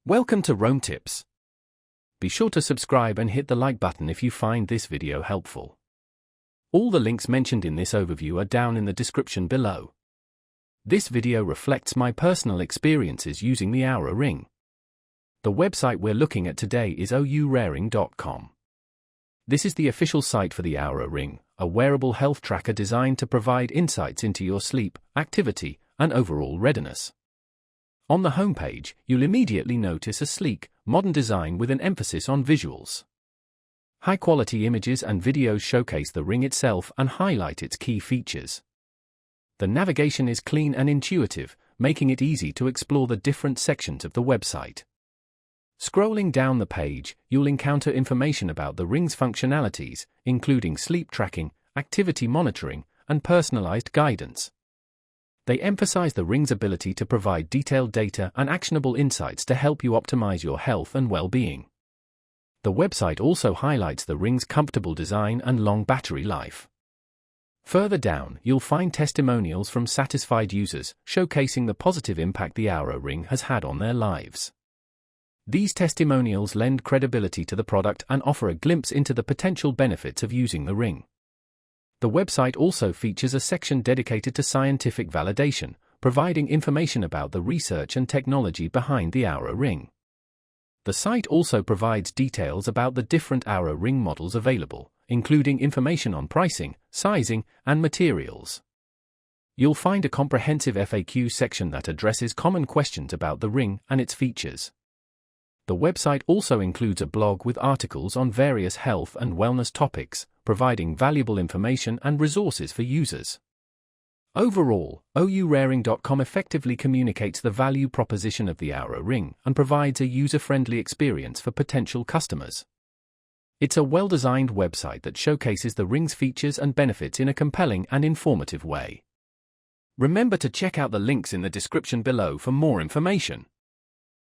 Welcome to Rome Tips. Be sure to subscribe and hit the like button if you find this video helpful. All the links mentioned in this overview are down in the description below. This video reflects my personal experiences using the Oura ring. The website we're looking at today is ouraring.com. This is the official site for the Oura ring, a wearable health tracker designed to provide insights into your sleep, activity, and overall readiness. On the homepage, you'll immediately notice a sleek, modern design with an emphasis on visuals. High-quality images and videos showcase the ring itself and highlight its key features. The navigation is clean and intuitive, making it easy to explore the different sections of the website. Scrolling down the page, you'll encounter information about the ring's functionalities, including sleep tracking, activity monitoring, and personalized guidance. They emphasize the ring's ability to provide detailed data and actionable insights to help you optimize your health and well-being. The website also highlights the ring's comfortable design and long battery life. Further down, you'll find testimonials from satisfied users, showcasing the positive impact the Oura ring has had on their lives. These testimonials lend credibility to the product and offer a glimpse into the potential benefits of using the ring. The website also features a section dedicated to scientific validation, providing information about the research and technology behind the Oura ring. The site also provides details about the different Oura ring models available, including information on pricing, sizing, and materials. You'll find a comprehensive FAQ section that addresses common questions about the ring and its features. The website also includes a blog with articles on various health and wellness topics, providing valuable information and resources for users. Overall, ouraring.com effectively communicates the value proposition of the Oura ring and provides a user-friendly experience for potential customers. It's a well-designed website that showcases the ring's features and benefits in a compelling and informative way. Remember to check out the links in the description below for more information.